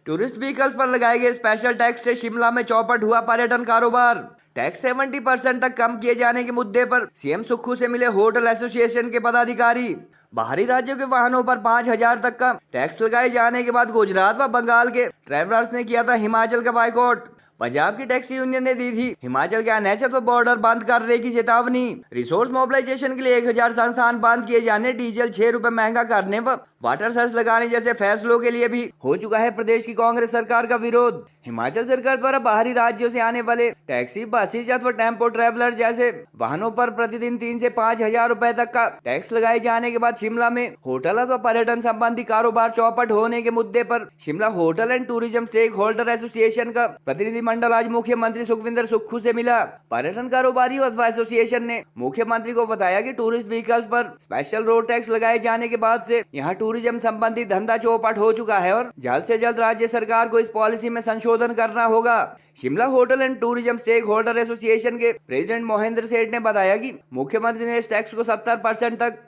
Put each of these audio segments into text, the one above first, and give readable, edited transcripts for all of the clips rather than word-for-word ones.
Tourist vehicles पर लगाए गए स्पेशल टैक्स से शिमला में चौपट हुआ पर्यटन कारोबार। टैक्स 70% तक कम किए जाने के मुद्दे पर सीएम सुक्खू से मिले होटल एसोसिएशन के पदाधिकारी। बाहरी राज्यों के वाहनों पर 5,000 तक का टैक्स लगाए जाने के बाद गुजरात व बंगाल के ट्रैवलर्स ने किया था हिमाचल का बाइकआउट। पंजाब की टैक्सी यूनियन ने दी थी हिमाचल के एनएच व बॉर्डर बंद करने की चेतावनी। रिसोर्स मोबिलाइजेशन के लिए 1,000 संस्थान बंद किए जाने, डीजल 6 रुपए महंगा करने व वाटर सेस लगाने जैसे फैसलों के लिए भी हो चुका है प्रदेश की कांग्रेस सरकार का विरोध। हिमाचल सरकार द्वारा बाहरी राज्यों से आने वाले टैक्सी, बसेज अथवा टेम्पो ट्रैवलर जैसे वाहनों पर प्रतिदिन 3 से 5,000 रुपए तक का टैक्स लगाए जाने के बाद शिमला में होटल अथवा पर्यटन संबंधी कारोबार चौपट होने के मुद्दे पर Shimla hotel and tourism stakeholder association का प्रतिनिधि मंडल आज मुख्यमंत्री सुखविंदर सुक्खू से मिला। पर्यटन कारोबारियों अथवा एसोसिएशन ने मुख्यमंत्री को बताया कि टूरिस्ट व्हीकल्स पर स्पेशल रोड टैक्स लगाए जाने के बाद से यहां टूरिज्म संबंधी धंधा चौपट हो चुका है और जल्द से जल्द राज्य सरकार को इस पॉलिसी में संशोधन करना होगा। Shimla hotel and tourism stakeholder association के प्रेसिडेंट मोहिंद्र सेठ ने बताया कि मुख्यमंत्री ने इस टैक्स को 70% तक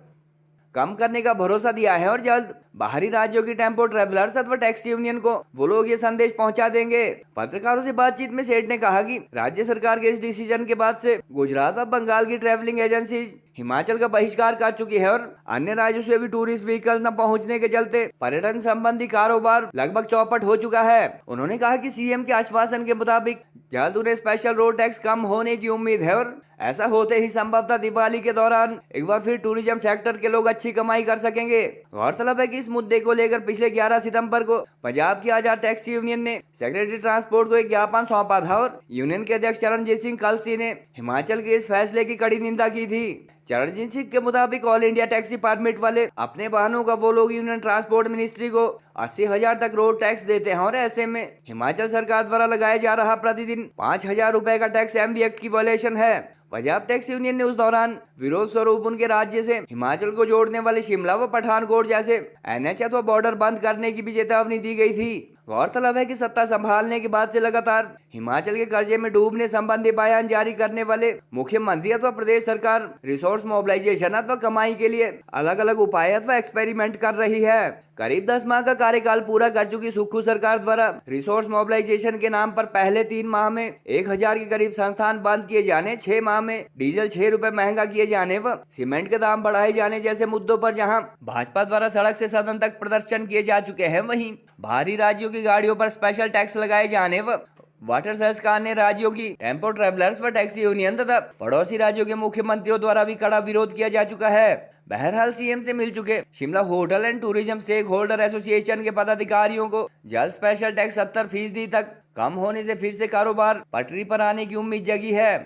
कम करने का भरोसा दिया है और जल्द बाहरी राज्यों की टेम्पो ट्रैवलर्स अथवा टैक्सी यूनियन को वो लोग ये संदेश पहुंचा देंगे। पत्रकारों से बातचीत में सेठ ने कहा कि राज्य सरकार के इस डिसीजन के बाद से गुजरात और बंगाल की ट्रैवलिंग एजेंसी हिमाचल का बहिष्कार कर चुकी है और अन्य राज्यों से भी टूरिस्ट व्हीकल न पहुंचने के चलते पर्यटन संबंधी कारोबार लगभग चौपट हो चुका है। उन्होंने कहा कि सीएम के आश्वासन के मुताबिक जल्द उन्हें स्पेशल रोड टैक्स कम होने की उम्मीद है और ऐसा होते ही संभवतः दिवाली के दौरान एक बार फिर टूरिज्म सेक्टर के लोग अच्छी कमाई कर सकेंगे। गौरतलब है कि इस मुद्दे को लेकर पिछले 11 सितंबर को पंजाब की आजाद टैक्सी यूनियन ने सेक्रेटरी ट्रांसपोर्ट को एक ज्ञापन सौंपा था और यूनियन के अध्यक्ष चरणजीत सिंह कलसी ने हिमाचल के इस फैसले की कड़ी निंदा की थी। चरणजीत सिंह के मुताबिक ऑल इंडिया टैक्सी परमिट वाले अपने वाहनों का वो लोग यूनियन ट्रांसपोर्ट मिनिस्ट्री को 80,000 तक रोड टैक्स देते हैं और ऐसे में हिमाचल सरकार द्वारा लगाया जा रहा प्रतिदिन 5,000 रुपए का टैक्स एमबी एक्ट की वायलेशन है। पंजाब टैक्सी यूनियन ने उस दौरान विरोध स्वरूप उनके राज्य से हिमाचल को जोड़ने वाले शिमला व पठानकोट जैसे एनएच अथवा बॉर्डर बंद करने की भी चेतावनी दी गई थी। गौरतलब है कि सत्ता संभालने के बाद से लगातार हिमाचल के कर्जे में डूबने संबंधी बयान जारी करने वाले मुख्यमंत्री अथवा प्रदेश सरकार रिसोर्स मोबिलाइजेशन अथवा कमाई के लिए अलग अलग उपाय अथवा एक्सपेरिमेंट कर रही है। करीब 10 माह का कार्यकाल पूरा कर चुकी सुक्खू सरकार द्वारा रिसोर्स मोबिलाइजेशन के नाम पर पहले 3 माह में 1,000 के करीब संस्थान बंद किए जाने, 6 माह में डीजल 6 रुपए महंगा किए जाने व सीमेंट के दाम बढ़ाए जाने जैसे मुद्दों पर जहां भाजपा द्वारा सड़क से सदन तक प्रदर्शन किए जा चुके हैं, वहीं बाहरी राज्यों की गाड़ियों पर स्पेशल टैक्स लगाए जाने व वाटर सेस का अन्य राज्यों की टेम्पो ट्रैवलर्स व टैक्सी यूनियन तथा पड़ोसी राज्यों के मुख्यमंत्रियों द्वारा भी कड़ा विरोध किया जा चुका है। बहरहाल सीएम से मिल चुके Shimla hotel and tourism stakeholder association के पदाधिकारियों को जल्द स्पेशल टैक्स 70% तक कम होने से फिर से कारोबार पटरी पर आने की उम्मीद जगी है।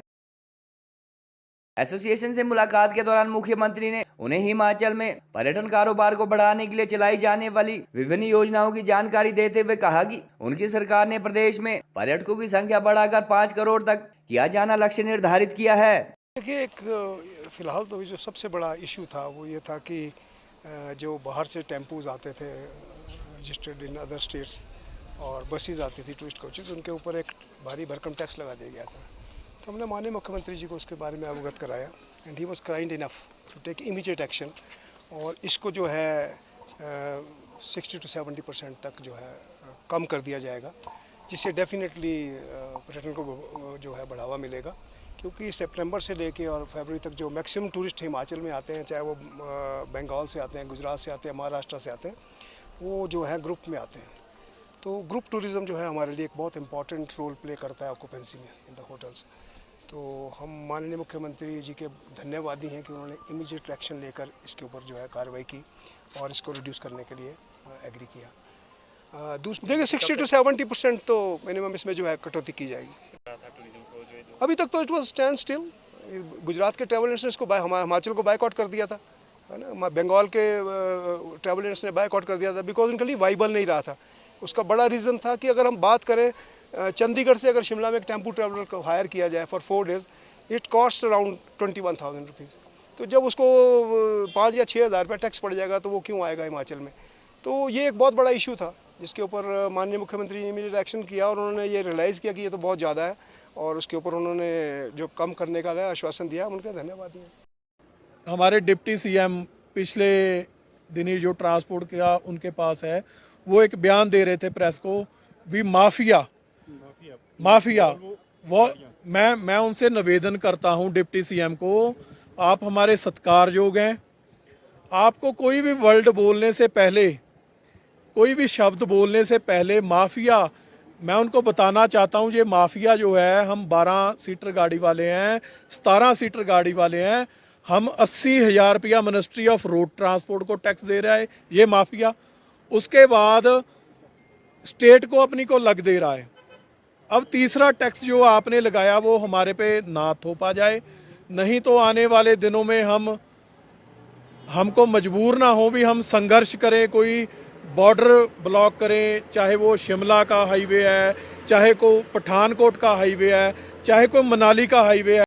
एसोसिएशन से मुलाकात के दौरान मुख्यमंत्री ने उन्हें हिमाचल में पर्यटन कारोबार को बढ़ाने के लिए चलाई जाने वाली विभिन्न योजनाओं की जानकारी देते हुए कहा कि उनकी सरकार ने प्रदेश में पर्यटकों की संख्या बढ़ाकर 5 करोड़ तक किया जाना लक्ष्य निर्धारित किया है। देखिए, फिलहाल तो जो सबसे बड़ा इशू था वो ये था कि जो बाहर से टेम्पोज आते थे रजिस्टर्ड इन अदर स्टेट्स और बसेस आती थी टूरिस्ट कोचेज, उनके ऊपर एक भारी भरकम टैक्स लगा दिया गया था। तो हमने माननीय मुख्यमंत्री जी को उसके बारे में अवगत कराया and he was kind enough to take immediate action और इसको जो है 60 to 70% तक जो है कम कर दिया जाएगा, जिससे डेफिनेटली पर्यटन को जो है बढ़ावा मिलेगा। क्योंकि सितंबर से लेके और फरवरी तक जो मैक्सिमम टूरिस्ट हिमाचल में आते हैं, चाहे वो बंगाल से आते हैं, गुजरात से आते हैं, महाराष्ट्र से आते हैं, वो जो है ग्रुप में आते हैं। तो ग्रुप टूरिज़्म जो है हमारे लिए एक बहुत इंपॉर्टेंट रोल प्ले करता है ऑक्यूपेंसी में इन द होटल्स। तो हम माननीय मुख्यमंत्री जी के धन्यवादी हैं कि उन्होंने इमीडिएट एक्शन लेकर इसके ऊपर जो है कार्रवाई की और इसको रिड्यूस करने के लिए एग्री किया। देखिए 60 to 70% तो मिनिमम इसमें जो है कटौती की जाएगी। अभी तक तो it was stand still. Gujarat के ट्रैवल एजेंट्स ने इसको हिमाचल को बायकॉट कर दिया था, है ना। बंगाल के ट्रैवल एजेंट्स ने बायकॉट कर दिया था बिकॉज उनके लिए वाइबल नहीं रहा था। उसका बड़ा रीज़न था कि अगर हम बात करें चंडीगढ़ से अगर शिमला में एक टेम्पो ट्रैवलर को हायर किया जाए for 4 days, it cost around 21,000 rupees. तो जब उसको 5 या 6,000 रुपये टैक्स पड़ जाएगा तो वो क्यों आएगा हिमाचल में। तो ये एक बहुत बड़ा इशू था जिसके ऊपर माननीय मुख्यमंत्री ने इमीडिएट एक्शन किया और उन्होंने ये रियलाइज़ किया कि ये तो बहुत ज़्यादा है और उसके ऊपर उन्होंने जो कम करने का आश्वासन दिया, उनका धन्यवाद दिया। हमारे डिप्टी सीएम पिछले दिनी जो ट्रांसपोर्ट का उनके पास है, वो एक बयान दे रहे थे प्रेस को भी माफिया वो मैं उनसे निवेदन करता हूं डिप्टी सीएम को, आप हमारे सत्कारयोग हैं, आपको कोई भी वर्ड बोलने से पहले, कोई भी शब्द बोलने से पहले माफिया, मैं उनको बताना चाहता हूं ये माफिया जो है, हम 12 सीटर गाड़ी वाले हैं, 17 सीटर गाड़ी वाले हैं, हम 80,000 रुपया मिनिस्ट्री ऑफ रोड ट्रांसपोर्ट को टैक्स दे रहा है ये माफिया, उसके बाद स्टेट को अपनी को लग दे रहा है। अब तीसरा टैक्स जो आपने लगाया वो हमारे पे ना थोपा जाए, नहीं तो आने वाले दिनों में हमको मजबूर ना हो भी हम संघर्ष करें, कोई बॉर्डर ब्लॉक करें, चाहे वो शिमला का हाईवे है, चाहे कोई पठानकोट का हाईवे है, चाहे कोई मनाली का हाईवे है।